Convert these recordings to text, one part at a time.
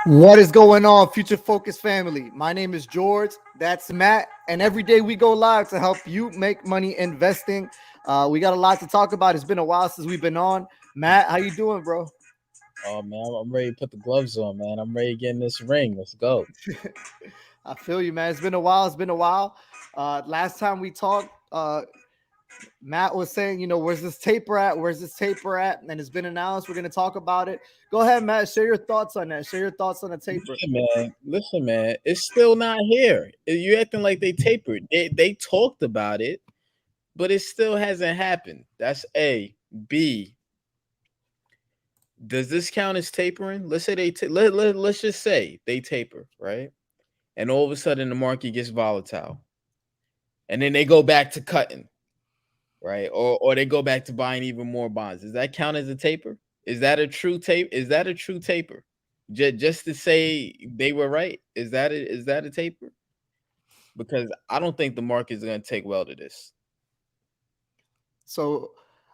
What is going on, Future Focus family? My name is George. That's Matt. And every day we go live to help you make money investing. We got a lot to talk about. It's been a while since we've been on. Matt, how you doing, bro? Oh man, I'm ready to put the gloves on, man. I'm ready to get in this ring. Let's go. I feel you, man. It's been a while. It's been a while. Last time we talked, Matt was saying, where's this taper at? Where's this taper at? And it's been announced. We're going to talk about it. Go ahead, Matt. Share your thoughts on that. Share your thoughts on the taper. Listen, man. It's still not here. You acting like they tapered. They talked about it, but it still hasn't happened. That's A. B. Does this count as tapering? Let's say let's just say they taper, right? And all of a sudden the market gets volatile, and then they go back to cutting, right? Or they go back to buying even more bonds. Does that count as a taper? Is that a true tape? Is that a true taper? Just to say they were right. Is that a taper? Because I don't think the market is going to take well to this. So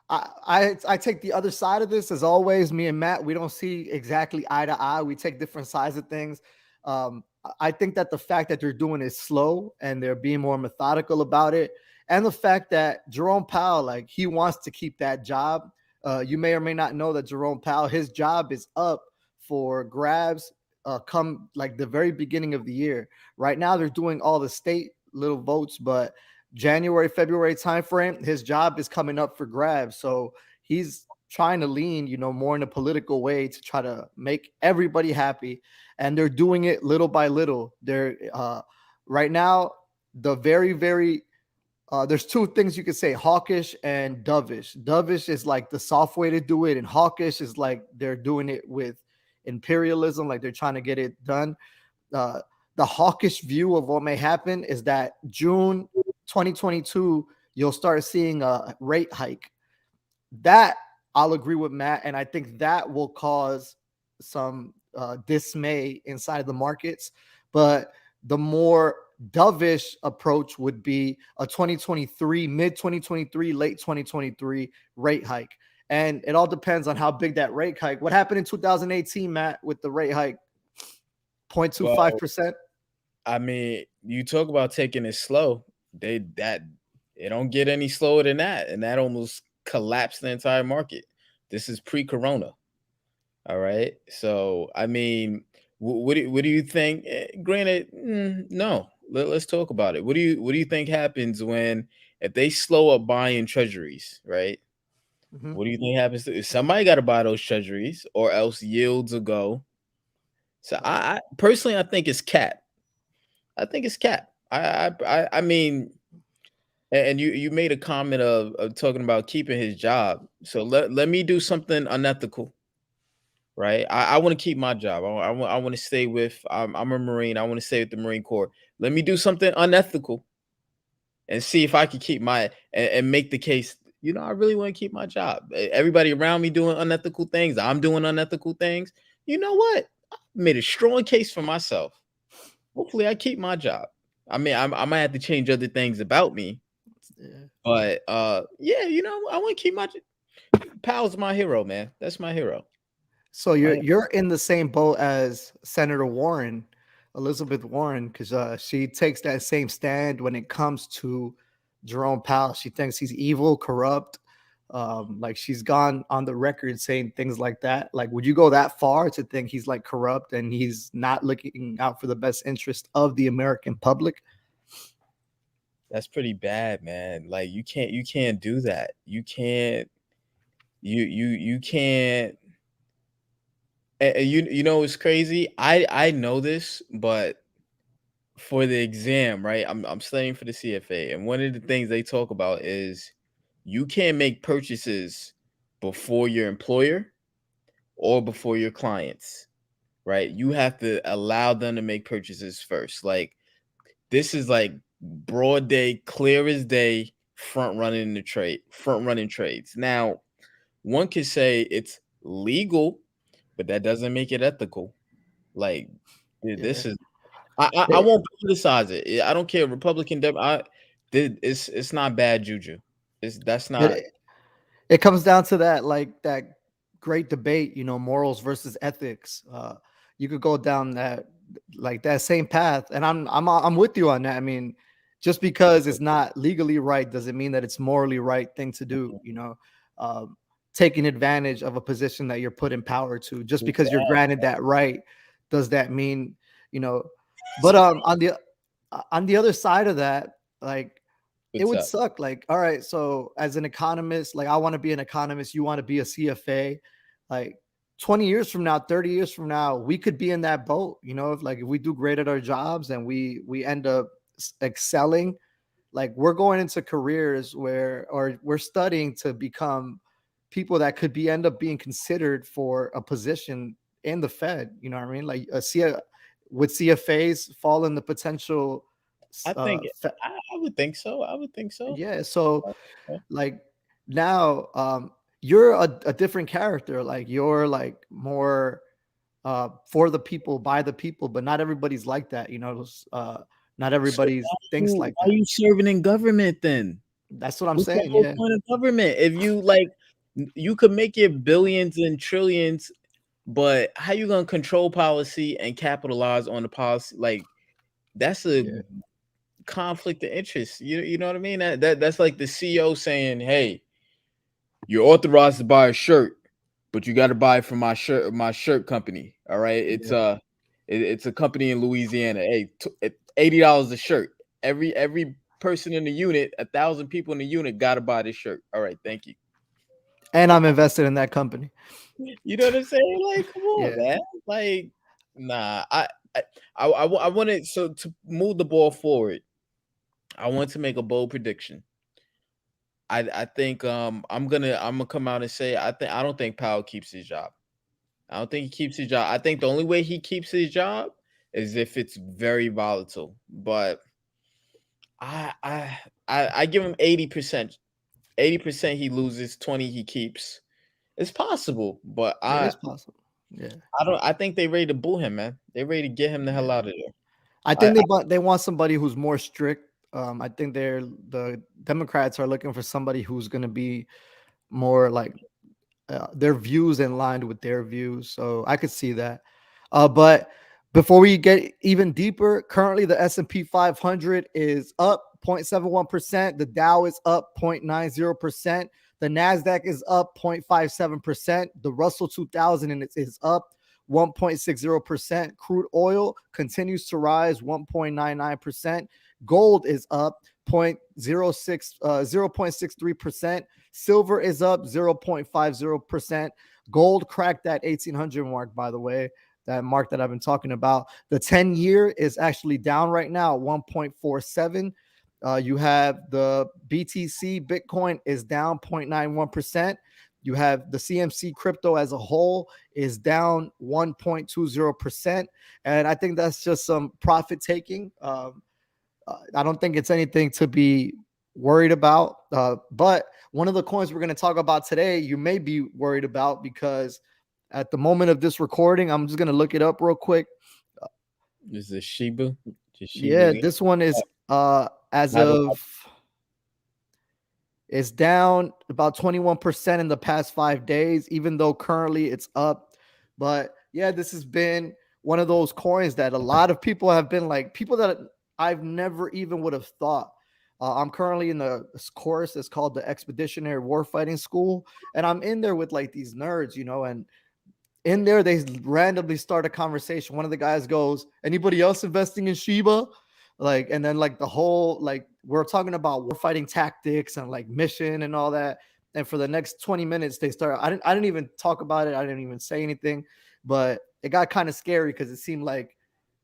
I take the other side of this. As always, me and Matt, we don't see exactly eye to eye. We take different sides of things. I think that the fact that they're doing it slow and they're being more methodical about it, and the fact that Jerome Powell, like, he wants to keep that job. You may or may not know that Jerome Powell, his job is up for grabs come like the very beginning of the year. Right now, they're doing all the state little votes, but January, February timeframe, his job is coming up for grabs. So he's trying to lean, more in a political way to try to make everybody happy. And they're doing it little by little. They're right now, the very, very there's two things you could say: hawkish and dovish. Dovish is like the soft way to do it, and hawkish is like they're doing it with imperialism, like they're trying to get it done. uh, the hawkish view of what may happen is that June 2022, you'll start seeing a rate hike. That I'll agree with Matt, and I think that will cause some dismay inside the markets. But the more dovish approach would be a 2023, mid 2023, late 2023 rate hike. And it all depends on how big that rate hike. What happened in 2018, Matt, with the rate hike? Well, 0.25%. I mean, you talk about taking it slow. It don't get any slower than that, and that almost collapsed the entire market. This is pre-corona. All right. So, I mean, what do you think? Granted, no. Let's talk about it. What do you think happens when if they slow up buying treasuries, right? Mhm. What do you think happens to somebody got to buy those treasuries or else yields will go? So Right. I personally I think it's cap. I think it's cap. I mean, and you made a comment of talking about keeping his job. So let me do something unethical, right? I want to keep my job. I want to stay with. I'm a Marine. I want to stay with the Marine Corps. Let me do something unethical and see if I can keep my and make the case. I really want to keep my job. Everybody around me doing unethical things. I'm doing unethical things. You know what? I made a strong case for myself. Hopefully, I keep my job. I mean, I might have to change other things about me, Yeah. but yeah, I want to keep my. Pal's my hero, man. That's my hero. So you're My you're in the same boat as Senator Warren, Elizabeth Warren, because she takes that same stand when it comes to Jerome Powell. She thinks he's evil, corrupt. Like, she's gone on the record saying things like that. Like, would you go that far to think he's like corrupt and he's not looking out for the best interest of the American public? That's pretty bad, man. Like you can't do that. You can't. And you know it's crazy. I know this, but for the exam, right? I'm studying for the CFA, and one of the things they talk about is you can't make purchases before your employer or before your clients, right? You have to allow them to make purchases first. Like this is like broad day, clear as day, front running trades. Now, one could say it's legal, but that doesn't make it ethical. Like Yeah. this is I It, won't politicize it. I don't care Republican it's not bad juju. It's that's not it it comes down to that, like, that great debate, morals versus ethics. you could go down that like that same path. And I'm with you on that. I mean, just because it's not legally right doesn't mean that it's morally right thing to do. You know, um, taking advantage of a position that you're put in power to, just because you're granted that right, does that mean, you know? But on the other side of that, like it What's would up? suck. Like, all right, so as an economist, like I want to be an economist, you want to be a CFA, like 20 years from now, 30 years from now, we could be in that boat, you know, if we do great at our jobs and we end up excelling, like we're going into careers where or we're studying to become people that could be end up being considered for a position in the Fed. You know what I mean? Like would CFAs fall in the potential I think I would think so. I would think so. yeah. So like now you're a different character. Like you're like more for the people, by the people, but not everybody's like that, you know. Not So everybody's thinks like why that. you serving in government then? That's what I'm What's the saying. whole Yeah. point of government? If you like, you could make your billions and trillions, but how you gonna control policy and capitalize on the policy? Like that's a Yeah. conflict of interest. You know what I mean? That's like the CEO saying, "Hey, you're authorized to buy a shirt, but you got to buy it from my shirt company. All right, Yeah. it's a company in Louisiana. Hey, $80 a shirt. Every person in the unit, 1,000 people in the unit, got to buy this shirt. All right, thank you. And I'm invested in that company. You know what I'm saying? Like, come on, Yeah. man. Like, nah. I wanted so to move the ball forward. I want to make a bold prediction. I think I'm gonna come out and say I don't think Powell keeps his job. I don't think he keeps his job. I think the only way he keeps his job is if it's very volatile. But I I I give him 80%. 80% he loses, 20 he keeps. It's possible, but Yeah, I it's possible. Yeah. I don't I think they ready to boo him, man. They ready to get him the hell Yeah. out of there. I I think they want somebody who's more strict. I think the Democrats are looking for somebody who's going to be more like their views in line with their views. So I could see that. But before we get even deeper, currently the S&P 500 is up 0.71%. The Dow is up 0.90%. The NASDAQ is up 0.57%. The Russell 2000 is up 1.60%. Crude oil continues to rise 1.99%. Gold is up 0.63%. Silver is up 0.50%. Gold cracked that 1800 mark, by the way, that mark that I've been talking about. The 10-year is actually down right now, 1.47. You have the BTC Bitcoin is down 0.91%. You have the CMC crypto as a whole is down 1.20%. And I think that's just some profit taking. I don't think it's anything to be worried about. But one of the coins we're going to talk about today, you may be worried about because at the moment of this recording, I'm just going to look it up real quick. Is this Shiba? Just Shiba Yeah, Lee? this one is as How do of it's down about 21% in the past 5 days, even though currently it's up. But yeah, this has been one of those coins that a lot of people have been like people that I've never even would have thought. I'm currently in the course. It's called the Expeditionary Warfighting School, and I'm in there with like these nerds, you know, and in there they randomly start a conversation. One of the guys goes, anybody else investing in Shiba? Like, and then like the whole like we're talking about warfighting tactics and like mission and all that. And for the next 20 minutes they start, I didn't even talk about it, I didn't even say anything, but it got kind of scary because it seemed like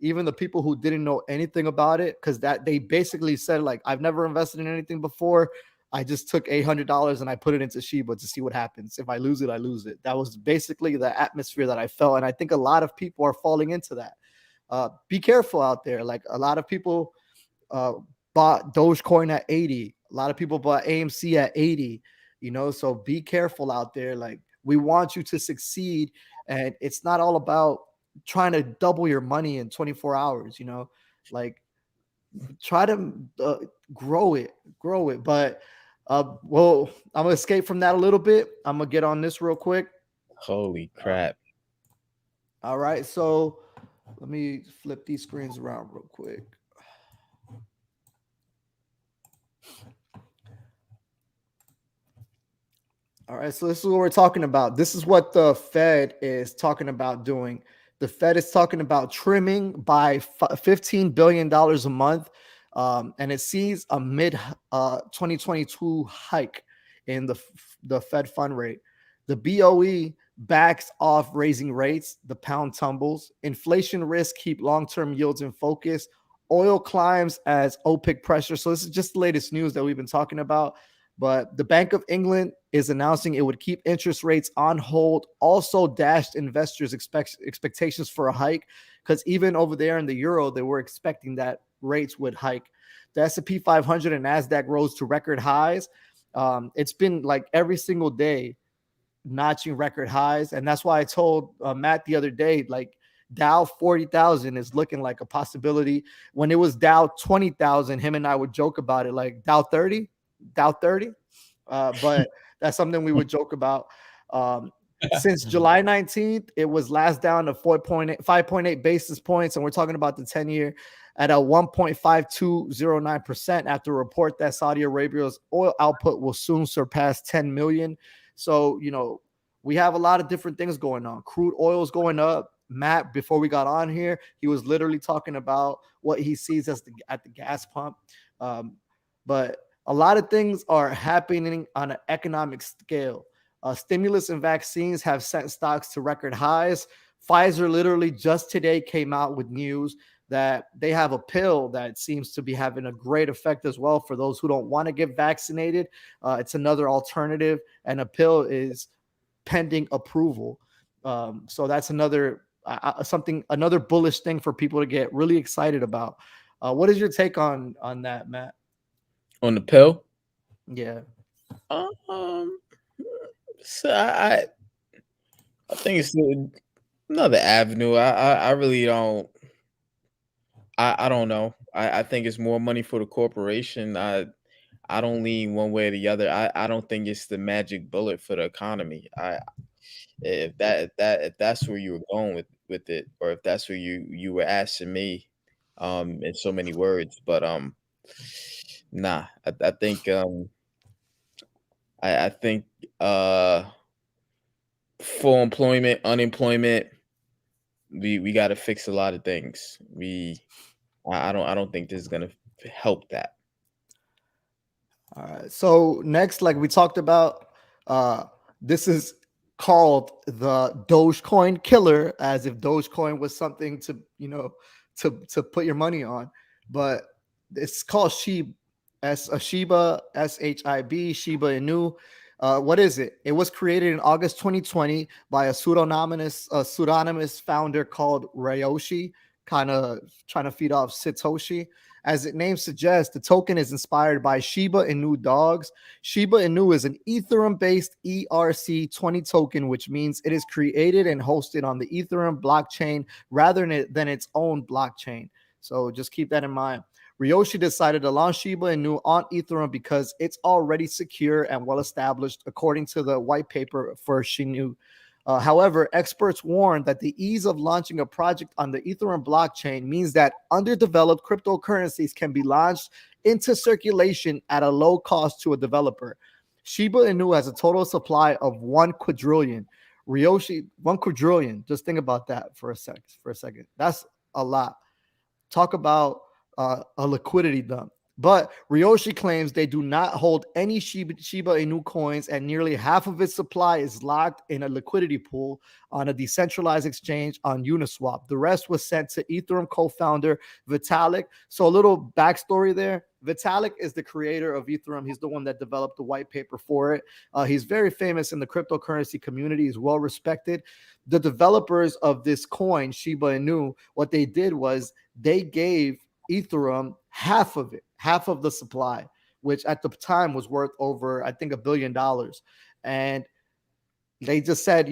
even the people who didn't know anything about it, because that they basically said like, I've never invested in anything before, I just took $800 and I put it into Shiba to see what happens. If I lose it, I lose it. That was basically the atmosphere that I felt. And I think a lot of people are falling into that. Be careful out there. Like a lot of people uh, bought Dogecoin at 80. A lot of people bought AMC at 80, you know, so be careful out there. Like we want you to succeed. And it's not all about trying to double your money in 24 hours, you know, like try to grow it. But well, I'm gonna escape from that a little bit. I'm gonna get on this real quick. Holy crap. All right, so let me flip these screens around real quick. All right, so this is what we're talking about. This is what the Fed is talking about doing. The Fed is talking about trimming by $15 billion a month, and it sees a mid 2022 hike in the Fed fund rate. The BOE backs off raising rates. The pound tumbles. Inflation risk keep long term yields in focus. Oil climbs as OPEC pressure. So this is just the latest news that we've been talking about. But the Bank of England is announcing it would keep interest rates on hold, also dashed investors' expectations for a hike, because even over there in the euro, they were expecting that rates would hike. The S&P 500 and NASDAQ rose to record highs. It's been like every single day notching record highs. And that's why I told Matt the other day, like, Dow 40,000 is looking like a possibility. When it was Dow 20,000, him and I would joke about it, like Dow 30, Dow 30. But that's something we would joke about. Um, since July 19th, it was last down to 5.8 basis points. And we're talking about the 10-year at a 1.5209% after a report that Saudi Arabia's oil output will soon surpass 10 million. So, we have a lot of different things going on. Crude oil is going up. Matt, before we got on here, he was literally talking about what he sees at the gas pump. But a lot of things are happening on an economic scale. Stimulus and vaccines have sent stocks to record highs. Pfizer literally just today came out with news that they have a pill that seems to be having a great effect as well for those who don't want to get vaccinated. It's another alternative, and a pill is pending approval. So that's another another bullish thing for people to get really excited about. What is your take on that, Matt? On the pill. Yeah. Um, so I think it's another avenue. I really don't. I don't know. I think it's more money for the corporation. I don't lean one way or the other. I don't think it's the magic bullet for the economy. If that's where you were going with it, or if that's where you were asking me, in so many words. But nah. I think I think uh full employment, unemployment, we got to fix a lot of things. I don't think this is gonna help that. All right. So next, like we talked about, uh, this is called the Dogecoin killer, as if Dogecoin was something to to put your money on, but it's called Shiba, Shiba, SHIB, Shiba Inu. What is it? It was created in August 2020 by a pseudonymous founder called Ryoshi, kind of trying to feed off Satoshi. As its name suggests, the token is inspired by Shiba Inu dogs. Shiba Inu is an Ethereum-based ERC20 token, which means it is created and hosted on the Ethereum blockchain rather than its own blockchain. So just keep that in mind. Ryoshi decided to launch Shiba Inu on Ethereum because it's already secure and well established, according to the white paper for Shinu. However, experts warn that the ease of launching a project on the Ethereum blockchain means that underdeveloped cryptocurrencies can be launched into circulation at a low cost to a developer. Shiba Inu has a total supply of 1 quadrillion. Ryoshi, 1 quadrillion. Just think about that for a second. That's a lot. Talk about a liquidity dump. But Ryoshi claims they do not hold any Shiba Inu coins, and nearly half of its supply is locked in a liquidity pool on a decentralized exchange on Uniswap. The rest was sent to Ethereum co-founder Vitalik. So a little backstory there. Vitalik is the creator of Ethereum. He's the one that developed the white paper for it. He's very famous in the cryptocurrency community. He's well respected. The developers of this coin, Shiba Inu, what they did was they gave Ethereum half of it, half of the supply, which at the time was worth over, I think, $1 billion. And they just said,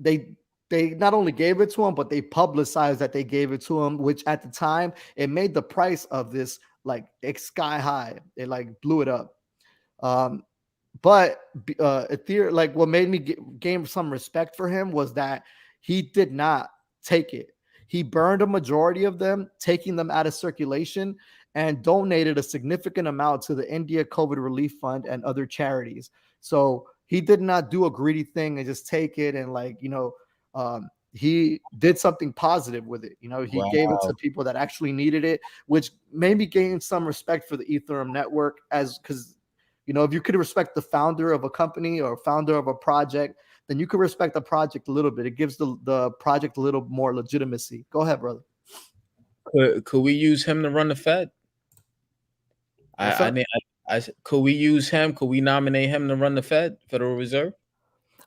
they not only gave it to him, but they publicized that they gave it to him, which at the time it made the price of this like sky high. It like blew it up. Um, but Ethereum, like what made me gain some respect for him was that he did not take it. He burned a majority of them, taking them out of circulation, and donated a significant amount to the India COVID Relief Fund and other charities. So he did not do a greedy thing and just take it and he did something positive with it. He gave it to Wow. people that actually needed it, which maybe gained some respect for the Ethereum network, as because if you could respect the founder of a company or founder of a project, then you could respect the project a little bit. It gives the project a little more legitimacy. Go ahead, brother. Could we use him to run the Fed? What's I up? mean, could we use him? Could we nominate him to run the Fed, Federal Reserve?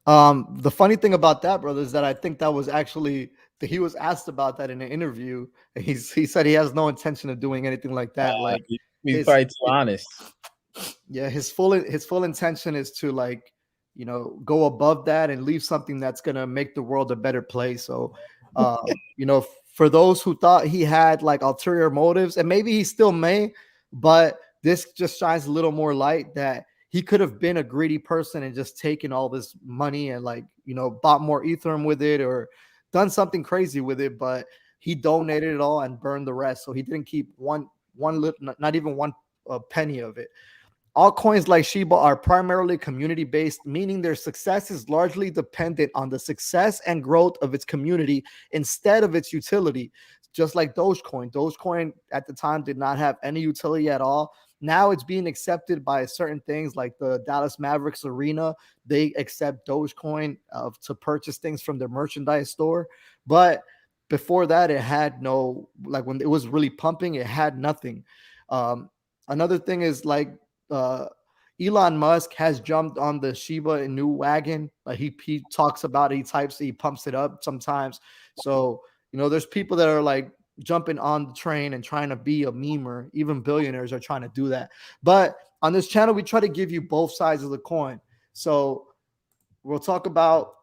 The funny thing about that, brother, is that I think that was actually that he was asked about that in an interview. And he said he has no intention of doing anything like that. Like He's his probably too honest. yeah, his full intention is to go above that and leave something that's gonna make the world a better place. So for those who thought he had like ulterior motives, and maybe he still may, but this just shines a little more light that he could have been a greedy person and just taken all this money and bought more Ethereum with it or done something crazy with it, but he donated it all and burned the rest. So he didn't keep not even one penny of it. Altcoins like Shiba are primarily community based, meaning their success is largely dependent on the success and growth of its community instead of its utility. Just like Dogecoin. Dogecoin at the time did not have any utility at all. Now it's being accepted by certain things like the Dallas Mavericks Arena. They accept Dogecoin to purchase things from their merchandise store. But before that, it had no, like when it was really pumping, it had nothing. Another thing is uh, Elon Musk has jumped on the Shiba Inu wagon. Like he talks about it, he pumps it up sometimes. So there's people that are like jumping on the train and trying to be a memer. Even billionaires are trying to do that. But on this channel, we try to give you both sides of the coin. So we'll talk about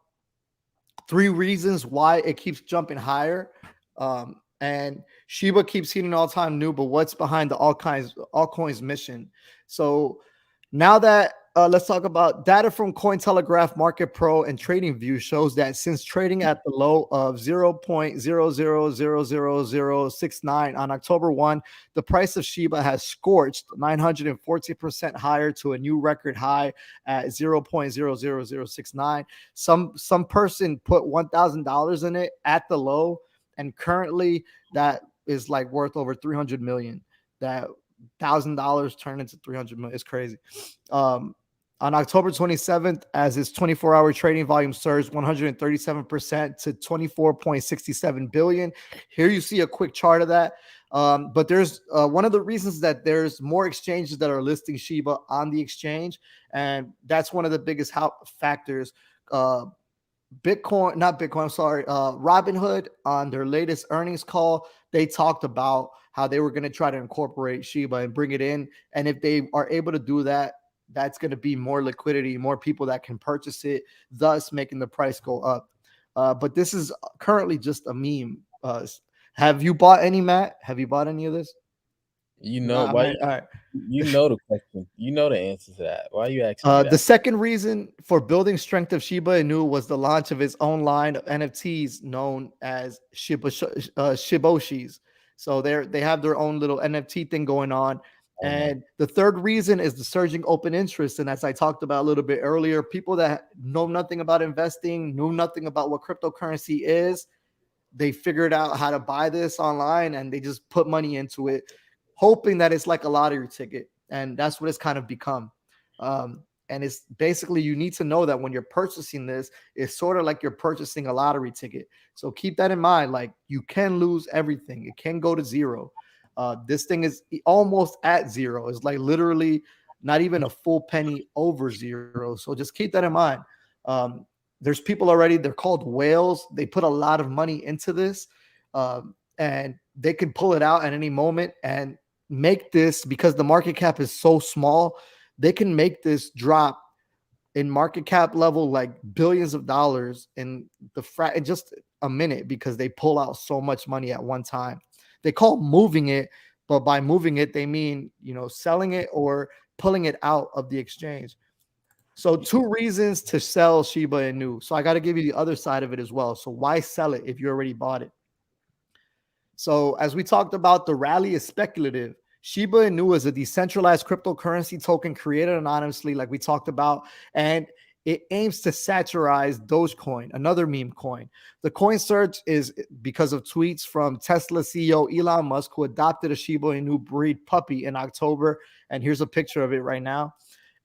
3 reasons why it keeps jumping higher. And Shiba keeps hitting all-time new, but what's behind the altcoins mission? So now that let's talk about data from Cointelegraph Market Pro and TradingView shows that since trading at the low of 0.00000069 on October 1, the price of Shiba has scorched 914% higher to a new record high at 0.00069. Some person put $1,000 in it at the low, and currently that is like worth over 300 million. That $1,000 turned into 300 million. It's crazy. On October 27th, as its 24-hour trading volume surged 137% to 24.67 billion. Here you see a quick chart of that. But there's one of the reasons that there's more exchanges that are listing Shiba on the exchange, and that's one of the biggest factors. Robinhood on their latest earnings call, they talked about how they were going to try to incorporate Shiba and bring it in. And if they are able to do that, that's going to be more liquidity, more people that can purchase it, thus making the price go up. But this is currently just a meme. Have you bought any, Matt? Have you bought any of this? You know Nah, why? man. All right. You know the question. You know the answer to that. Why are you asking me The that? second reason for building strength of Shiba Inu was the launch of its own line of NFTs known as Shiboshis. So they have their own little NFT thing going on. Oh my. And the third reason is the surging open interest. And as I talked about a little bit earlier, people that know nothing about investing, knew nothing about what cryptocurrency is, they figured out how to buy this online and they just put money into it, hoping that it's like a lottery ticket. And that's what it's kind of become. And it's basically, you need to know that when you're purchasing this, it's sort of like you're purchasing a lottery ticket. So keep that in mind. Like, you can lose everything. It can go to zero. This thing is almost at zero. It's like literally not even a full penny over zero. So just keep that in mind. There's people already, they're called whales. They put a lot of money into this, and they can pull it out at any moment and make this, because the market cap is so small, they can make this drop in market cap level like billions of dollars in in just a minute, because they pull out so much money at one time. They call moving it, but by moving it they mean selling it or pulling it out of the exchange. So 2 reasons to sell Shiba Inu. So I got to give you the other side of it as well. So why sell it if you already bought it? So as we talked about, the rally is speculative. Shiba Inu is a decentralized cryptocurrency token created anonymously, like we talked about, and it aims to satirize Dogecoin, another meme coin. The coin surge is because of tweets from Tesla CEO Elon Musk, who adopted a Shiba Inu breed puppy in October. And here's a picture of it right now.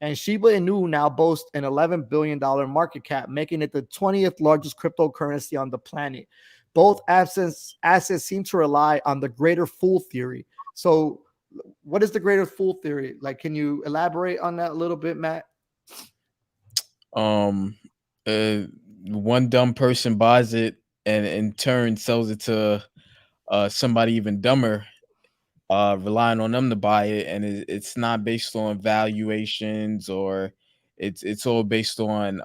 And Shiba Inu now boasts an $11 billion market cap, making it the 20th largest cryptocurrency on the planet. Both assets seem to rely on the greater fool theory. So, what is the greater fool theory? Like, can you elaborate on that a little bit, Matt? Um, uh, One dumb person buys it and in turn sells it to somebody even dumber, relying on them to buy it, and it's not based on valuations, or it's all based on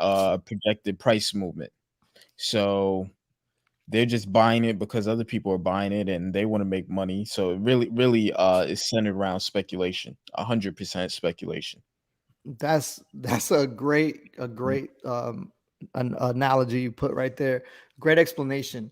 projected price movement. So they're just buying it because other people are buying it and they want to make money. So it really is centered around speculation, 100% speculation. That's a great an analogy you put right there. Great explanation.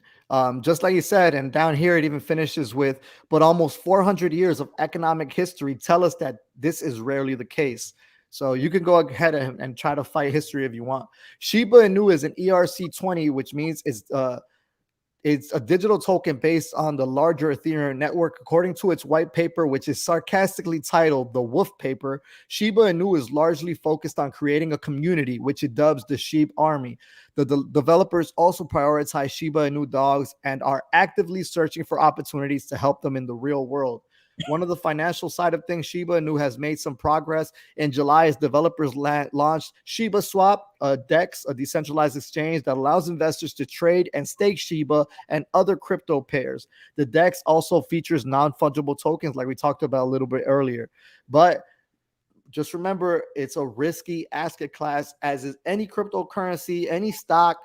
Just like you said, and down here it even finishes with, but almost 400 years of economic history tell us that this is rarely the case. So you can go ahead and try to fight history if you want. Shiba Inu is an ERC20, which means it's a digital token based on the larger Ethereum network. According to its white paper, which is sarcastically titled the Wolf Paper, Shiba Inu is largely focused on creating a community, which it dubs the Sheep Army. The developers also prioritize Shiba Inu dogs and are actively searching for opportunities to help them in the real world. One of the financial side of things, Shiba Inu has made some progress. In July, as developers launched Shiba Swap, a DEX, a decentralized exchange that allows investors to trade and stake Shiba and other crypto pairs. The DEX also features non-fungible tokens, like we talked about a little bit earlier. But just remember, it's a risky asset class, as is any cryptocurrency, any stock.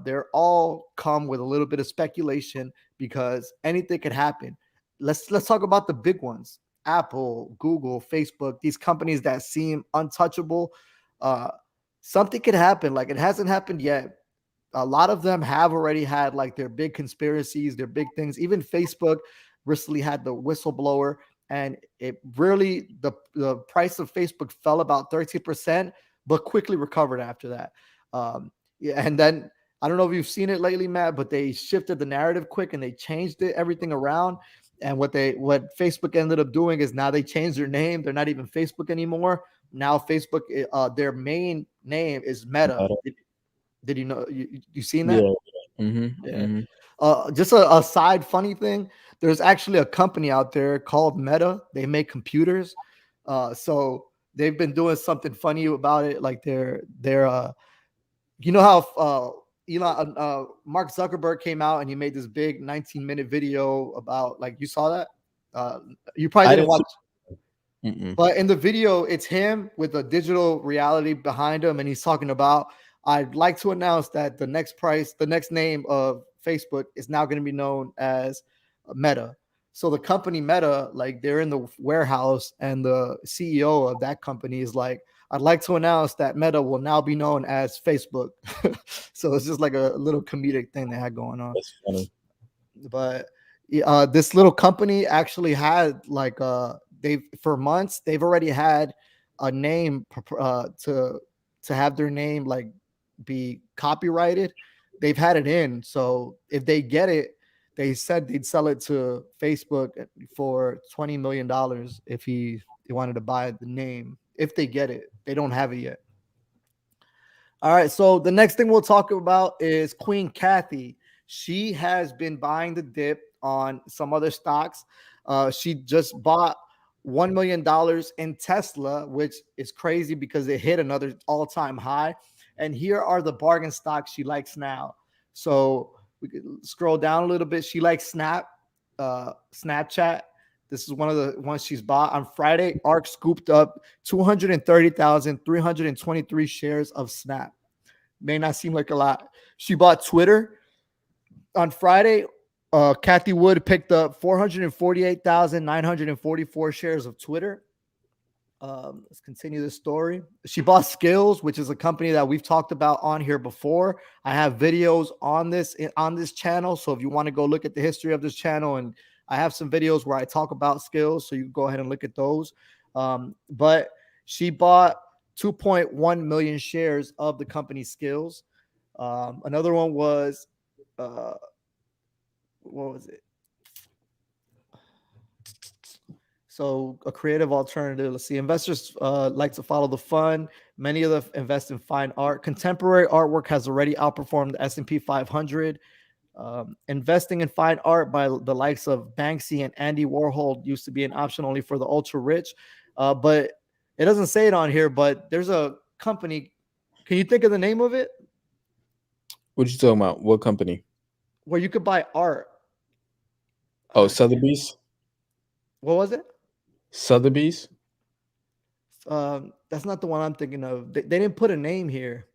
They're all come with a little bit of speculation because anything could happen. Let's talk about the big ones: Apple, Google, Facebook. These companies that seem untouchable. Uh, Something could happen. Like, it hasn't happened yet. A lot of them have already had like their big conspiracies, their big things. Even Facebook recently had the whistleblower, and it really the price of Facebook fell about 13%, but quickly recovered after that. Yeah, and then I don't know if you've seen it lately, Matt, but they shifted the narrative quick and they changed everything around. And what Facebook ended up doing is now they changed their name. They're not even Facebook anymore. Now Facebook, their main name is Meta. Did you know you seen that? Yeah. Hmm. Yeah. Hmm. Just a side funny thing. There's actually a company out there called Meta. They make computers. So they've been doing something funny about it. Like they're you know how Elon Mark Zuckerberg came out and he made this big 19-minute video about, like, you saw that? You probably I didn't didn't watch. see. Mm-mm. But in the video, it's him with a digital reality behind him, and he's talking about, I'd like to announce that the next name of Facebook is now going to be known as Meta. So the company Meta, like, they're in the warehouse, and the CEO of that company is like, I'd like to announce that Meta will now be known as Facebook. So it's just like a little comedic thing they had going on. That's funny. But this little company actually had like they've for months they've already had a name to have their name like be copyrighted. They've had it in, so if they get it, they said they'd sell it to Facebook for $20 million if he wanted to buy the name. If they get it, they don't have it yet. All right, so the next thing we'll talk about is Queen Cathie. She has been buying the dip on some other stocks. She just bought $1 million in Tesla, which is crazy because it hit another all-time high. And here are the bargain stocks she likes now. So we could scroll down a little bit. She likes Snapchat. This is one of the ones she's bought. On Friday, ARK scooped up 230,323 shares of Snap. May not seem like a lot. She bought Twitter. On Friday, Cathie Wood picked up 448,944 shares of Twitter. Let's continue the story. She bought Skills, which is a company that we've talked about on here before. I have videos on this channel, so if you want to go look at the history of this channel, and I have some videos where I talk about Skills, so you can go ahead and look at those. But she bought 2.1 million shares of the company Skills. Another one was what was it? So a creative alternative. Let's see. Investors like to follow the fun. Many of them invest in fine art. Contemporary artwork has already outperformed the S&P 500. Investing in fine art by the likes of Banksy and Andy Warhol used to be an option only for the ultra rich. But it doesn't say it on here, but there's a company. Can you think of the name of it? What you talking about? What company? Where you could buy art. Oh, Sotheby's. What was it? Sotheby's. That's not the one I'm thinking of. They didn't put a name here.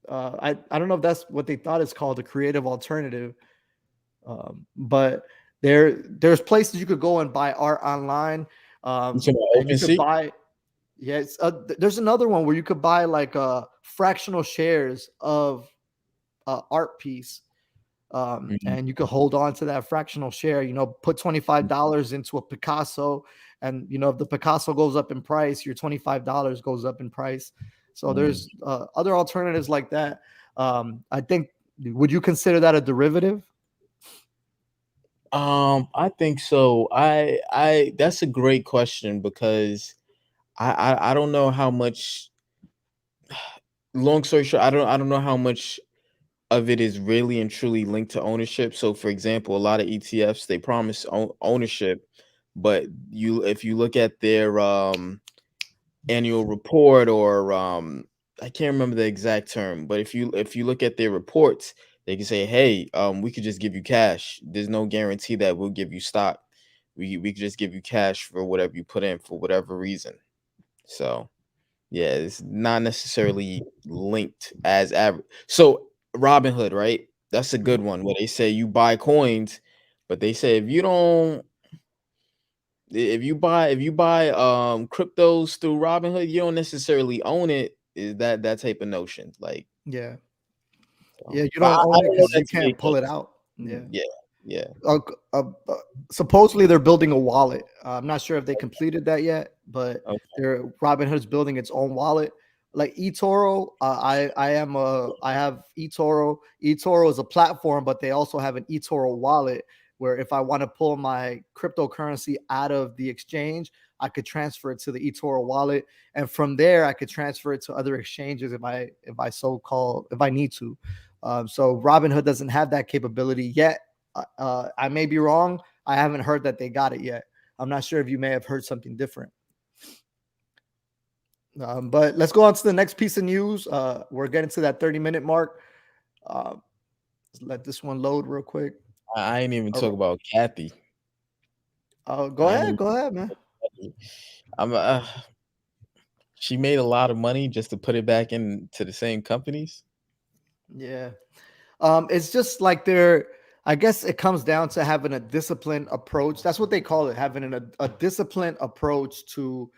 I don't know if that's what they thought it's called, a creative alternative. But there's places you could go and buy art online. You talking about And you could OpenSea? buy, yes. There's another one where you could buy like fractional shares of art piece. And you could hold on to that fractional share, put $25 into a Picasso. And, if the Picasso goes up in price, your $25 goes up in price. So there's other alternatives like that. I think, would you consider that a derivative? I think so. I that's a great question because I don't know how much. Long story short, I don't know how much of it is really and truly linked to ownership. So, for example, a lot of ETFs they promise ownership, but if you look at their annual report or I can't remember the exact term, but if you look at their reports, they can say, "Hey, we could just give you cash. There's no guarantee that we'll give you stock. We could just give you cash for whatever you put in for whatever reason." So yeah, it's not necessarily linked as average. So Robinhood, right? That's a good one where they say you buy coins, but they say if you buy cryptos through Robinhood, you don't necessarily own it. Is that type of notion? Like, Yeah. so, Yeah. You but don't I own it don't know because that you to be can't the pull it case. out. Yeah. Yeah, yeah. uh, uh, uh, Supposedly they're building a wallet. I'm not sure if they completed that yet, but Okay. Robinhood's building its own wallet. Like eToro, I have eToro. eToro is a platform, but they also have an eToro wallet where if I want to pull my cryptocurrency out of the exchange, I could transfer it to the eToro wallet, and from there I could transfer it to other exchanges if I need to. So Robinhood doesn't have that capability yet. I may be wrong. I haven't heard that they got it yet. I'm not sure if you may have heard something different. But let's go on to the next piece of news. We're getting to that 30-minute mark. Uh, let this one load real quick. I ain't even All talk right. about Cathie. Go I ain't ahead. even Go ahead, man. Cathie. I'm she made a lot of money just to put it back into the same companies. Yeah. It's just like I guess it comes down to having a disciplined approach. That's what they call it, having a disciplined approach to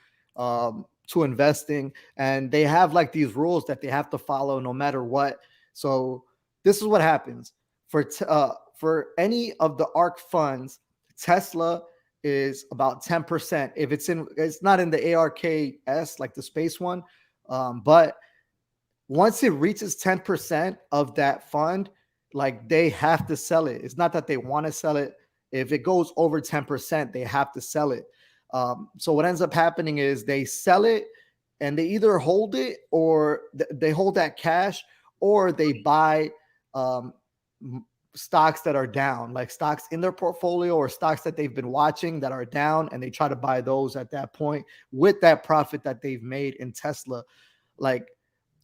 investing. And they have like these rules that they have to follow no matter what. So this is what happens for any of the ARK funds. Tesla is about 10%. If it's not in the ARKS, like the space one. But once it reaches 10% of that fund, like they have to sell it. It's not that they want to sell it. If it goes over 10%, they have to sell it. So what ends up happening is they sell it and they either hold it or they hold that cash, or they buy um, stocks that are down, like stocks in their portfolio or stocks that they've been watching that are down, and they try to buy those at that point with that profit that they've made in Tesla. Like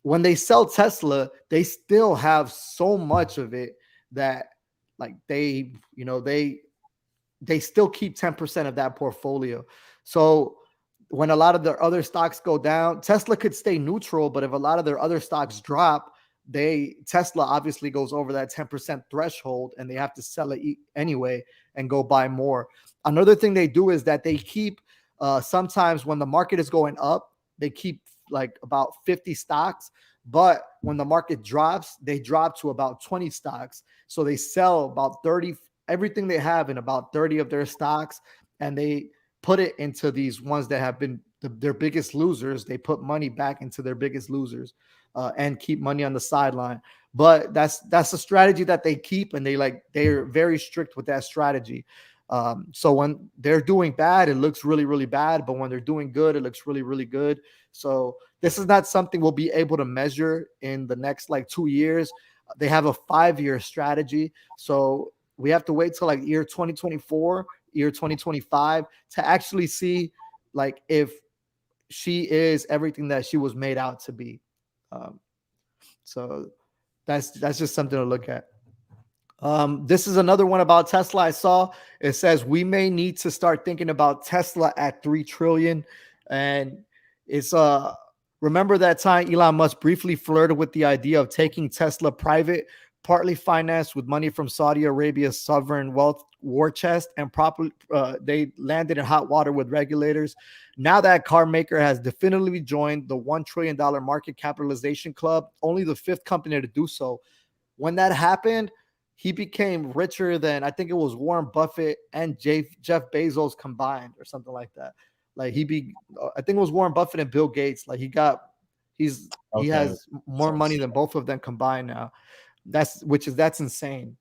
when they sell Tesla, they still have so much of it that like they still keep 10% of that portfolio. So when a lot of their other stocks go down, Tesla could stay neutral, but if a lot of their other stocks drop, Tesla obviously goes over that 10% threshold and they have to sell it anyway and go buy more. Another thing they do is that they keep Sometimes when the market is going up, they keep like about 50 stocks. But when the market drops, they drop to about 20 stocks. So they sell about 30, everything they have in about 30 of their stocks, and they put it into these ones that have been their biggest losers. They put money back into their biggest losers, and keep money on the sideline. But that's a strategy that they keep, and they're very strict with that strategy. So when they're doing bad, it looks really, really bad. But when they're doing good, it looks really, really good. So this is not something we'll be able to measure in the next like 2 years. They have a 5-year strategy. So we have to wait till like year 2024, year 2025 to actually see like if she is everything that she was made out to be. Um, so that's just something to look at. This is another one about Tesla. I saw it says we may need to start thinking about Tesla at 3 trillion. And it's remember that time Elon Musk briefly flirted with the idea of taking Tesla private, partly financed with money from Saudi Arabia's sovereign wealth war chest, and properly they landed in hot water with regulators. Now that car maker has definitively joined the $1 trillion market capitalization club, only the 5th company to do so. When that happened, he became richer than, I think it was Warren Buffett and Jeff Bezos combined or something like that. Like I think it was Warren Buffett and Bill Gates. Like he Okay. has more money than both of them combined now. That's insane.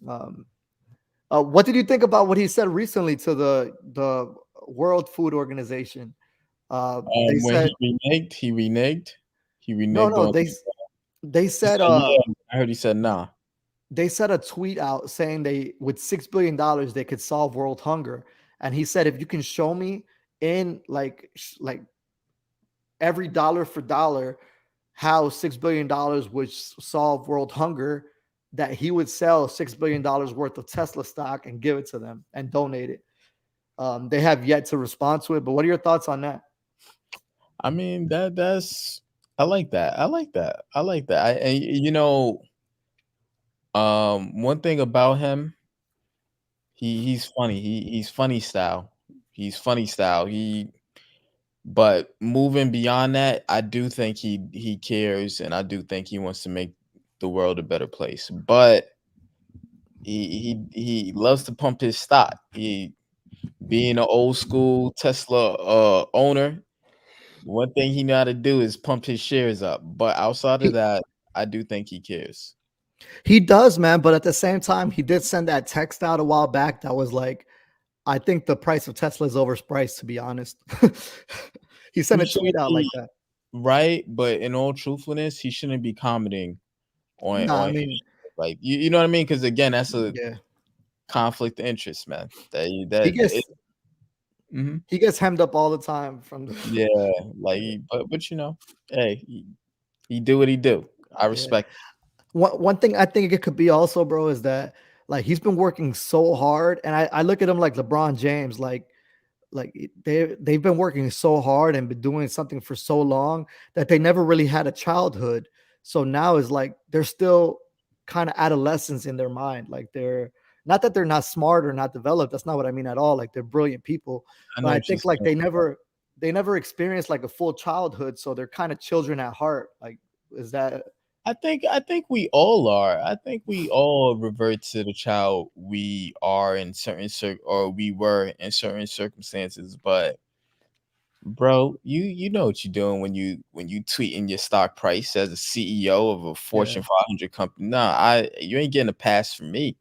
Um, what did you think about what he said recently to the World Food Organization? They When said he no, reneged no. on. They He said said, "Yeah." I heard he said, "Nah." they set a tweet out saying they with $6 billion they could solve world hunger. And he said, if you can show me in like every dollar for dollar how $6 billion would solve world hunger, that he would sell $6 billion worth of Tesla stock and give it to them and donate it. They have yet to respond to it, but what are your thoughts on that? I mean, that's I like that. I like that. I like that. One thing about him, he's funny. He's funny style. He's funny style. But moving beyond that, I do think he cares, and I do think he wants to make the world a better place. But he loves to pump his stock. He being an old school Tesla owner, one thing he know how to do is pump his shares up. But outside of He that, I do think he cares. he does, man, but at the same time, he did send that text out a while back that was like, I think the price of Tesla is overpriced, to be honest. He sent He a tweet shouldn't out like be that. right, but in all truthfulness, he shouldn't be commenting Nah, I on mean, like you know what I mean? Because again, that's a yeah, conflict of interest, man. That he that it, gets mhm. he gets hemmed up all the time from the Yeah, like but hey, he do what he do. I yeah. respect. One thing I think it could be also, bro, is that like he's been working so hard, and I look at him like LeBron James, they've been working so hard and been doing something for so long that they never really had a childhood. So now is like they're still kind of adolescents in their mind. Like they're not that they're not smart or not developed. That's not what I mean at all. Like they're brilliant people, I but know I what you're think like saying. they never experienced like a full childhood. So they're kind of children at heart. Like, is that I think we all are. I think we all revert to the child we are in or we were in certain circumstances. But bro, you know what you're doing when you tweet in your stock price as a CEO of a yeah? Fortune 500 company. Nah, I you ain't getting a pass from me.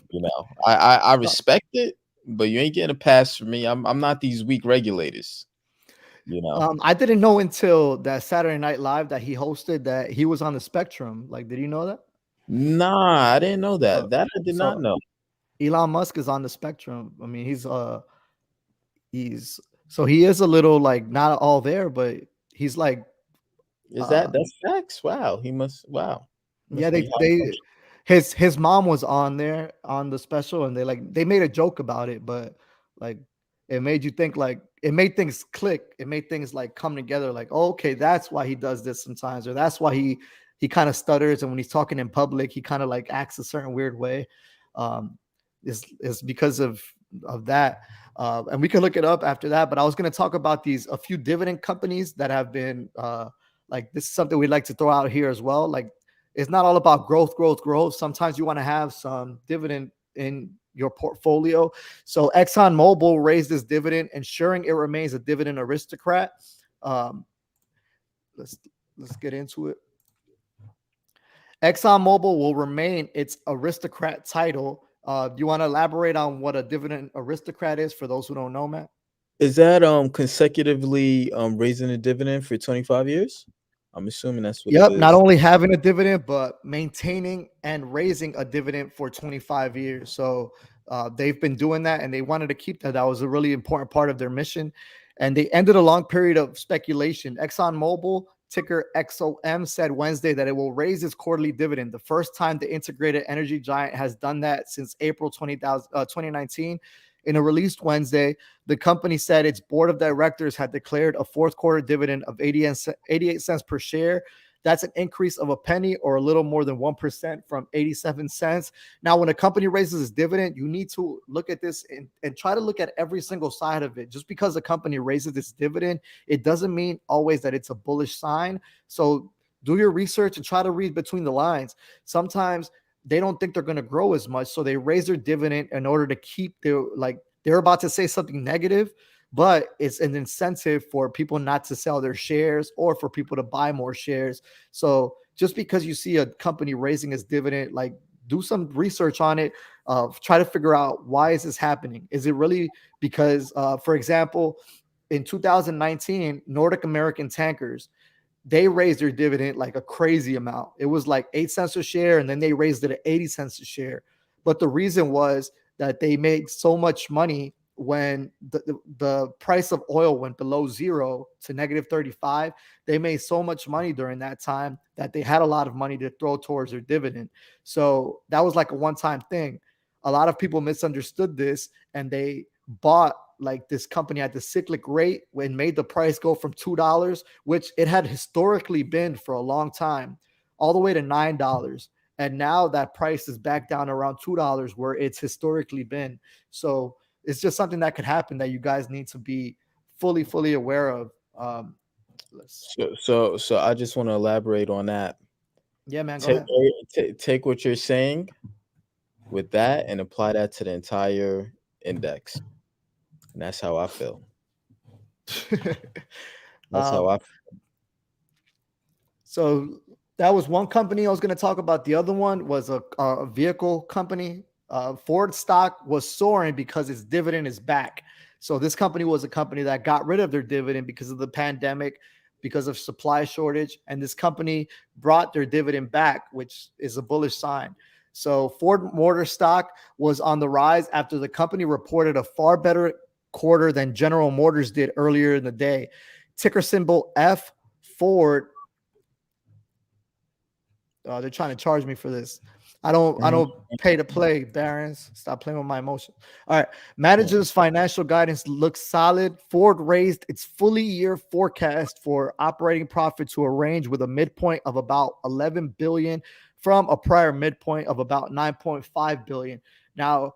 You know, I respect it, but you ain't getting a pass from me. I'm not these weak regulators. You know, I didn't know until that Saturday Night Live that he hosted that he was on the spectrum. Like, did you know that? nah, I didn't know So, that. That I did not so know. Elon Musk is on the spectrum. I mean, he's so he is a little like not all there, but he's like Is uh that's facts? Wow, he must. Wow, yeah, must be high they functioning. his mom was on there on the special, and they made a joke about it, but like it made you think, like it made things click. It made things like come together, like, oh, okay, that's why he does this sometimes, or that's why he kind of stutters, and when he's talking in public, he kind of like acts a certain weird way. Um is because of that. And we can look it up after that. But I was going to talk about a few dividend companies that have been like, this is something we'd like to throw out here as well. Like, it's not all about growth. Sometimes you want to have some dividend in your portfolio. So ExxonMobil raised this dividend, ensuring it remains a dividend aristocrat. Um, let's get into it. ExxonMobil will remain its aristocrat title. Do you want to elaborate on what a dividend aristocrat is for those who don't know, Matt? Is that consecutively raising a dividend for 25 years? I'm assuming that's what it Yep, not is. only having a dividend, but maintaining and raising a dividend for 25 years. So they've been doing that, and they wanted to keep that. That was a really important part of their mission. And they ended a long period of speculation. ExxonMobil, ticker XOM, said Wednesday that it will raise its quarterly dividend, the first time the integrated energy giant has done that since April 2019. In a release Wednesday, the company said its board of directors had declared a fourth quarter dividend of 88 cents per share. That's an increase of a penny, or a little more than 1% from 87 cents. Now, when a company raises its dividend, you need to look at this and try to look at every single side of it. Just because a company raises its dividend, it doesn't mean always that it's a bullish sign. So do your research and try to read between the lines. Sometimes they don't think they're going to grow as much, so they raise their dividend in order to keep they're about to say something negative, but it's an incentive for people not to sell their shares or for people to buy more shares. So just because you see a company raising its dividend, like, do some research on it. Try to figure out, why is this happening? Is it really because, for example, in 2019, Nordic American Tankers, they raised their dividend like a crazy amount. It was like 8 cents a share, and then they raised it to 80 cents a share. But the reason was that they made so much money when the price of oil went below zero to negative 35. They made so much money during that time that they had a lot of money to throw towards their dividend. So that was like a one-time thing. A lot of people misunderstood this, and they bought like this company at the cyclic rate when made the price go from $2, which it had historically been for a long time, all the way to $9. And now that price is back down around $2 where it's historically been. So it's just something that could happen that you guys need to be fully aware of. So I just want to elaborate on that. Yeah, man, go Take ahead. take what you're saying with that and apply that to the entire index. And that's how I feel. That's how um, I So that was one company I was going to talk about. The other one was a vehicle company. Ford stock was soaring because its dividend is back. So this company was a company that got rid of their dividend because of the pandemic, because of supply shortage, and this company brought their dividend back, which is a bullish sign. So Ford Motor stock was on the rise after the company reported a far better quarter than General Motors did earlier in the day. Ticker symbol F. Ford. They're trying to charge me for this. I don't pay to play, Barons. Stop playing with my emotions. All right. Managers' financial guidance looks solid. Ford raised its fully year forecast for operating profit to a range with a midpoint of about 11 billion from a prior midpoint of about 9.5 billion. Now,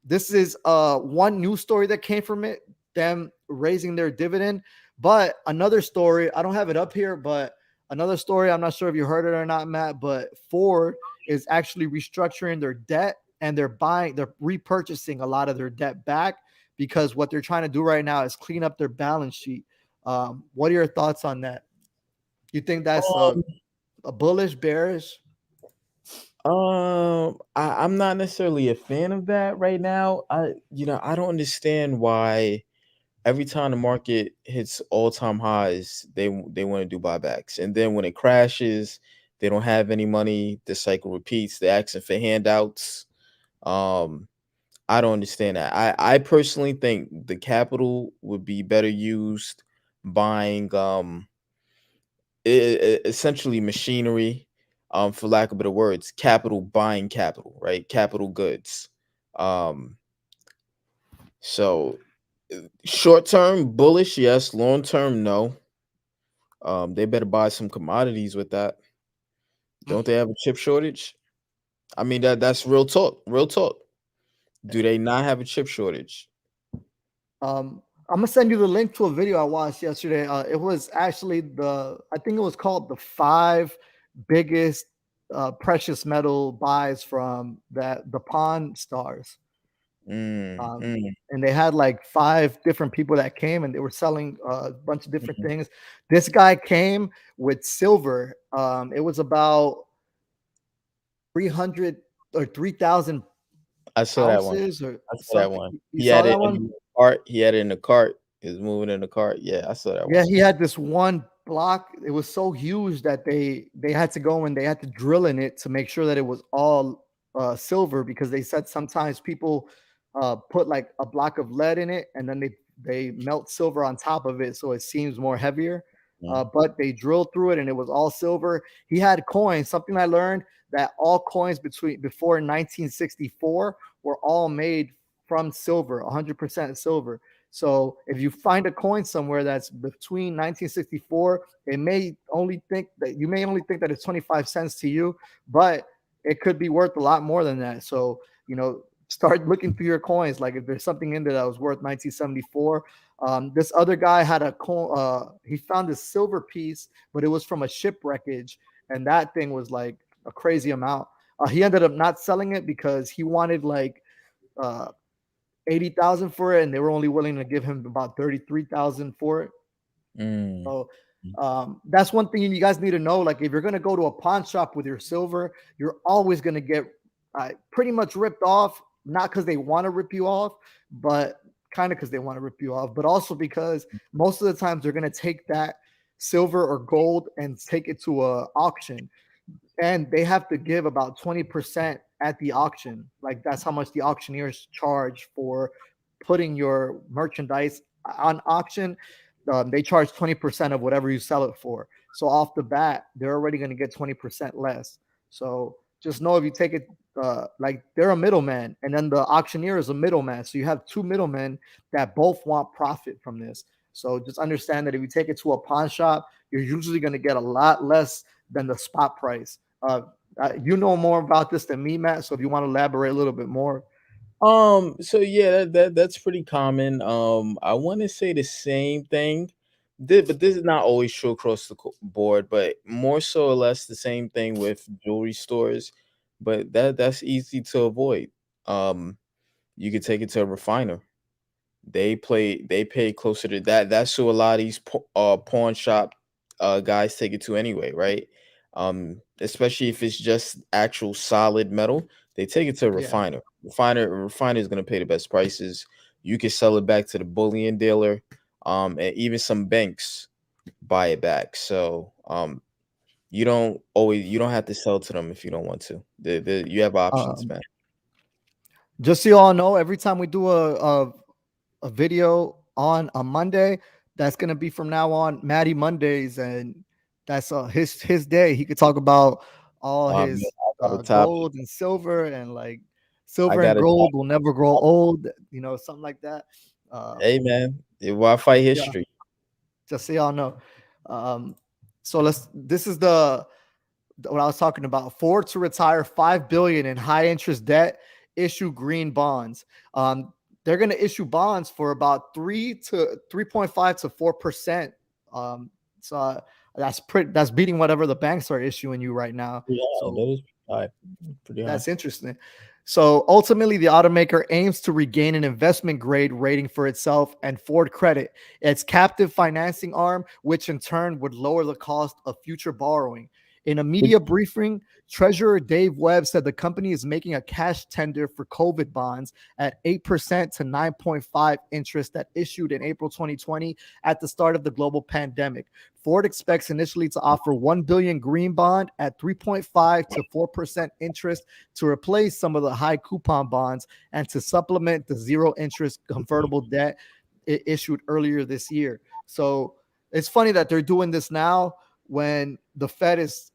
this is one news story that came from it, them raising their dividend. But another story, I don't have it up here, but another story, I'm not sure if you heard it or not, Matt, but Ford is actually restructuring their debt, and they're repurchasing a lot of their debt back, because what they're trying to do right now is clean up their balance sheet. What are your thoughts on that? You think that's a bullish, bearish? I'm not necessarily a fan of that right now. I don't understand why every time the market hits all-time highs, they want to do buybacks, and then when it crashes, they don't have any money. The cycle repeats. They're asking for handouts. Um, I don't understand that. I personally think the capital would be better used buying essentially machinery, for lack of better words, capital buying capital, right? Capital goods. Um, so short term bullish, yes. Long term, no. They better buy some commodities with that. Don't they have a chip shortage? I mean, that's real talk. Real talk. Do they not have a chip shortage? I'm gonna send you the link to a video I watched yesterday. It was actually I think it was called the five biggest precious metal buys from the Pawn Stars. Mm, mm, And they had like five different people that came and they were selling a bunch of different mhm. things. This guy came with silver. It was about 300 or 3,000 I saw that one. ounces or I saw that something. one. You He saw had that it one? in the cart. He had it in the cart. He was moving in the cart. Yeah, I saw that Yeah, one. he had this one block. It was so huge that they had to go and they had to drill in it to make sure that it was all silver because they said sometimes people put like a block of lead in it and then they melt silver on top of it so it seems more heavier. Mhm, But they drilled through it and it was all silver. He had coins. Something I learned that all coins before 1964 were all made from silver, 100% silver. So if you find a coin somewhere that's between 1964, it may only think that you may only think that it's 25 cents to you, but it could be worth a lot more than that. So, start looking through your coins. Like if there's something in there that was worth 1974. This other guy had a coin, he found this silver piece, but it was from a shipwreckage, and that thing was like a crazy amount. He ended up not selling it because he wanted like uh 80,000 for it, and they were only willing to give him about 33,000 for it. mm, So that's one thing you guys need to know. Like if you're gonna go to a pawn shop with your silver, you're always gonna get pretty much ripped off. Not because they want to rip you off, but kind of because they want to rip you off, but also because most of the times they're gonna take that silver or gold and take it to a auction and they have to give about 20% at the auction. Like that's how much the auctioneers charge for putting your merchandise on auction. They charge 20% of whatever you sell it for. So off the bat, they're already going to get 20% less. So just know if you take it, like they're a middleman, and then the auctioneer is a middleman. So you have two middlemen that both want profit from this. So just understand that if you take it to a pawn shop, you're usually going to get a lot less than the spot price. Uh, you know more about this than me, Matt. So if you want to elaborate a little bit more. So yeah, that's pretty common. I want to say the same thing, but this is not always true across the board, but more so or less the same thing with jewelry stores. But that's easy to avoid. Um, you could take it to a refiner. They pay closer to that. That's who a lot of these pawn shop guys take it to anyway, right? Especially if it's just actual solid metal, they take it to a Yeah. refiner. Refiner is gonna pay the best prices. You can sell it back to the bullion dealer, and even some banks buy it back. So you don't have to sell to them if you don't want to. You have options, Um, man. just so you all know, every time we do a video on a Monday, that's gonna be from now on Matty Mondays, and that's his day. He could talk about all Man, his I got a topic. gold and silver, and like I silver and got a gold will topic. never grow old. Something like that. Hey man, why fight Yeah, history? just so y'all know. Um, so this is the what I was talking about. Ford to retire 5 billion in high interest debt, issue green bonds. They're going to issue bonds for about 3.5 to 4%. So that's beating whatever the banks are issuing you right now. Yeah, So that is high, pretty high. that's interesting. So ultimately, the automaker aims to regain an investment grade rating for itself and Ford Credit, its captive financing arm, which in turn would lower the cost of future borrowing. In a But media briefing, Treasurer Dave Webb said the company is making a cash tender for COVID bonds at 8% to 9.5 interest that issued in April 2020 at the start of the global pandemic. Ford expects initially to offer 1 billion green bond at 3.5 to 4% interest to replace some of the high coupon bonds and to supplement the zero interest convertible debt it issued earlier this year. So it's funny that they're doing this now when the Fed is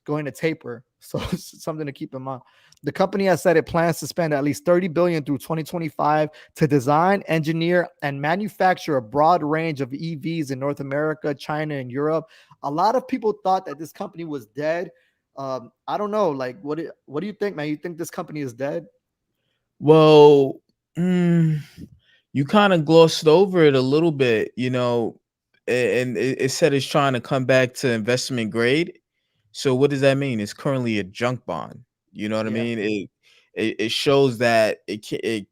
going to taper. So something to keep in mind. The company has said it plans to spend at least 30 billion through 2025 to design, engineer, and manufacture a broad range of EVs in North America, China, and Europe. A lot of people thought that this company was dead. I don't know. Like, what do you think, man? You think this company is dead? Well, you kind of glossed over it a little bit, and it said it's trying to come back to investment grade. So what does that mean? It's currently a junk bond. You know what I Yeah. mean? It shows that it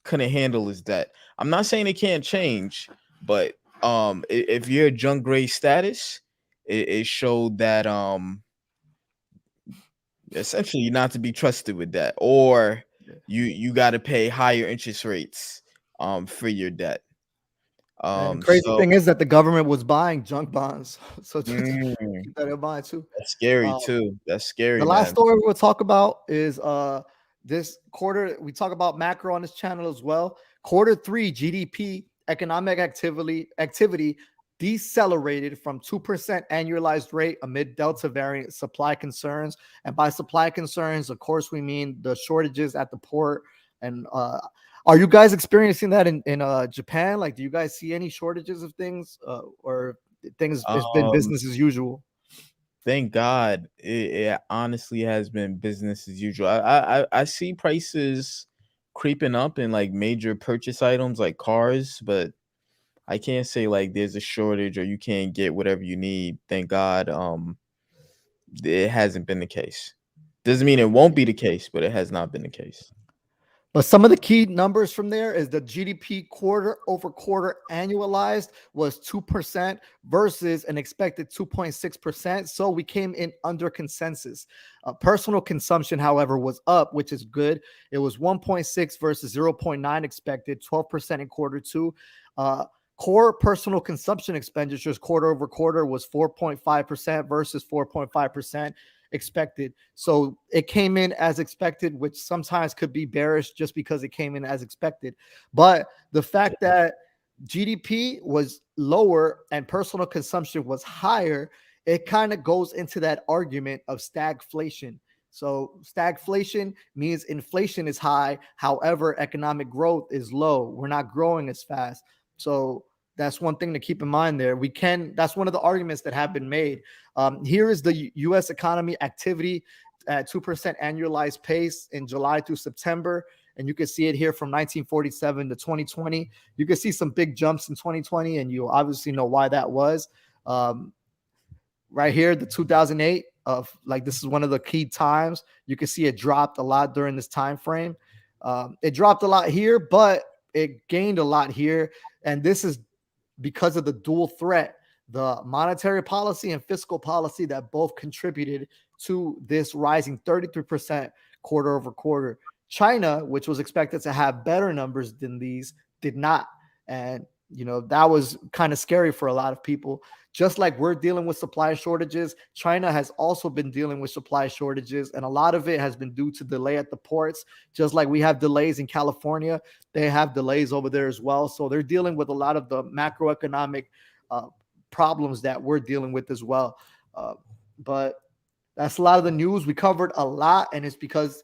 couldn't handle his debt. I'm not saying it can't change, but if you're a junk grade status, it showed that essentially not to be trusted with that, or Yeah. you got to pay higher interest rates for your debt. And the crazy So thing is that the government was buying junk bonds. So just mm, keep that in mind too. that's scary Um, too. That's the scary, last man. story we'll talk about is this quarter. We talk about macro on this channel as well. Quarter three GDP economic activity decelerated from 2% annualized rate amid Delta variant supply concerns. And by supply concerns, of course, we mean the shortages at the port. And are you guys experiencing that in Japan? Like, do you guys see any shortages of things, or things? It's been Um, business as usual. Thank God, it honestly has been business as usual. I see prices creeping up in like major purchase items like cars, but I can't say like there's a shortage or you can't get whatever you need. Thank God, it hasn't been the case. Doesn't mean it won't be the case, but it has not been the case. But some of the key numbers from there is the GDP quarter over quarter annualized was 2% versus an expected 2.6%. So we came in under consensus. Personal consumption, however, was up, which is good. It was 1.6 versus 0.9 expected, 12% in quarter two. Core personal consumption expenditures quarter over quarter was 4.5% versus 4.5% expected. So it came in as expected, which sometimes could be bearish just because it came in as expected. But the fact that GDP was lower and personal consumption was higher, it kind of goes into that argument of stagflation. So stagflation means inflation is high, however, economic growth is low. We're not growing as fast. So that's one thing to keep in mind there. That's one of the arguments that have been made. Here is the US economy activity at 2% annualized pace in July through September. And you can see it here from 1947 to 2020. You can see some big jumps in 2020, and you obviously know why that was. Um, right here, the 2008 of like this is one of the key times. You can see it dropped a lot during this time frame. It dropped a lot here, but it gained a lot here. And this is because of the dual threat, the monetary policy and fiscal policy that both contributed to this rising 33% quarter over quarter. China, which was expected to have better numbers than these, did not. And, that was kind of scary for a lot of people. Just like we're dealing with supply shortages, China has also been dealing with supply shortages. And a lot of it has been due to delay at the ports. Just like we have delays in California, they have delays over there as well. So they're dealing with a lot of the macroeconomic uh, problems that we're dealing with as well. But that's a lot of the news. We covered a lot, and it's because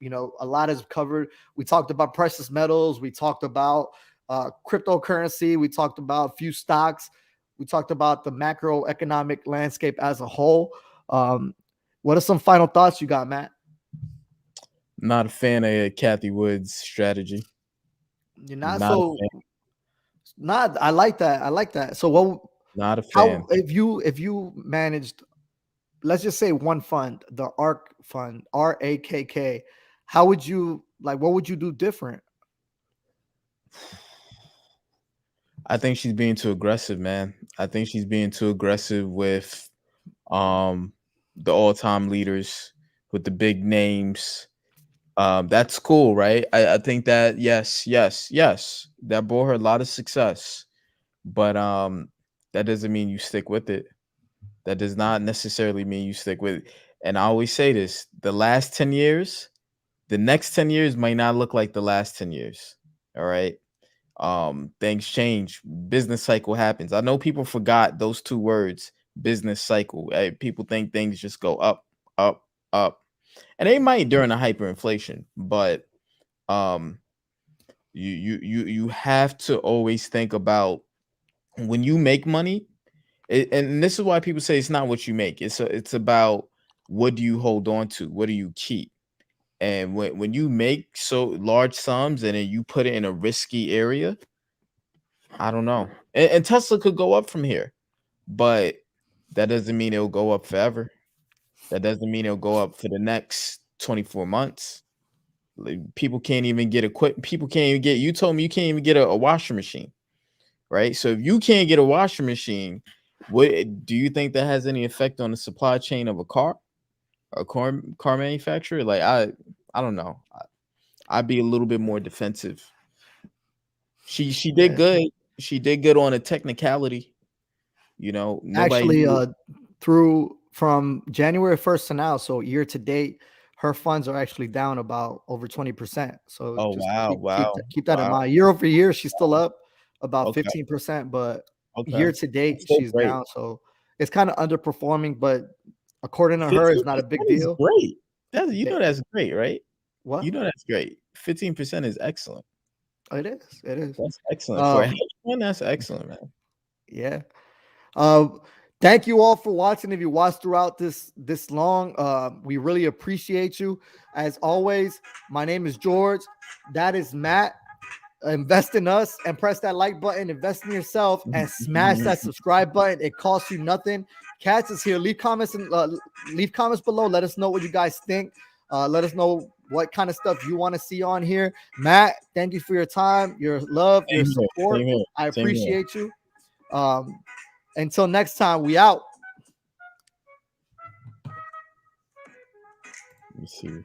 a lot is covered. We talked about precious metals. We talked about cryptocurrency. We talked about a few stocks. We talked about the macroeconomic landscape as a whole. What are some final thoughts you got, Matt? Not a fan of Cathie Wood's strategy. You're not Not a so fan. not. I like that. I like that. So what? Not a How fan. if you managed, let's just say one fund, the ARK fund, RAKK, how would you like? What would you do different? I think she's being too aggressive, man. I think she's being too aggressive with um the all-time leaders, with the big names. That's cool, right? I think that yes, yes, yes, that brought her a lot of success, but that doesn't mean you stick with it. That does not necessarily mean you stick with it. And I always say this: the last 10 years, the next 10 years might not look like the last 10 years. All right. Things change, business cycle happens. I know people forgot those two words, business cycle. People think things just go up, up, up, and they might during a hyperinflation, but um you have to always think about when you make money. And this is why people say it's not what you make, it's about what do you hold on to, what do you keep. And when you make so large sums and then you put it in a risky area, I don't know. And Tesla could go up from here, but that doesn't mean it'll go up forever. That doesn't mean it'll go up for the next 24 months. Like, people can't even get equipment. People can't even get, you told me you can't even get a washing machine, right? So if you can't get a washing machine, what do you think that has any effect on the supply chain of a car? A car manufacturer? Like, I don't know. I'd be a little bit more defensive. She did Yeah. good. She did good on a technicality. You know, nobody Actually, knew. through from January 1st to now, so year to date, her funds are actually down about over 20%. So Oh just wow, keep that in wow. mind. Year over year, she's still up about Okay, 15%, but okay. year to That's date, still she's great. down. So it's kind of underperforming, but according to her, it's not a big 15% is deal. great. That's, you They- know, that's great, right? What? You know that's great. 15% is excellent. It is. It is. That's excellent. For a hedge Um, fund, that's excellent, man. yeah. Um, thank you all for watching. If you watched throughout this long, we really appreciate you. As always, my name is George. That is Matt. Invest in us and press that like button. Invest in yourself and smash that subscribe button. It costs you nothing. Cats is here. Leave comments and leave comments below. Let us know what you guys think. Let us know what kind of stuff you want to see on here. Matt, thank you for your time, your love, your Same here, support. same here, I same here. appreciate you. Until next time, we out. Let me see.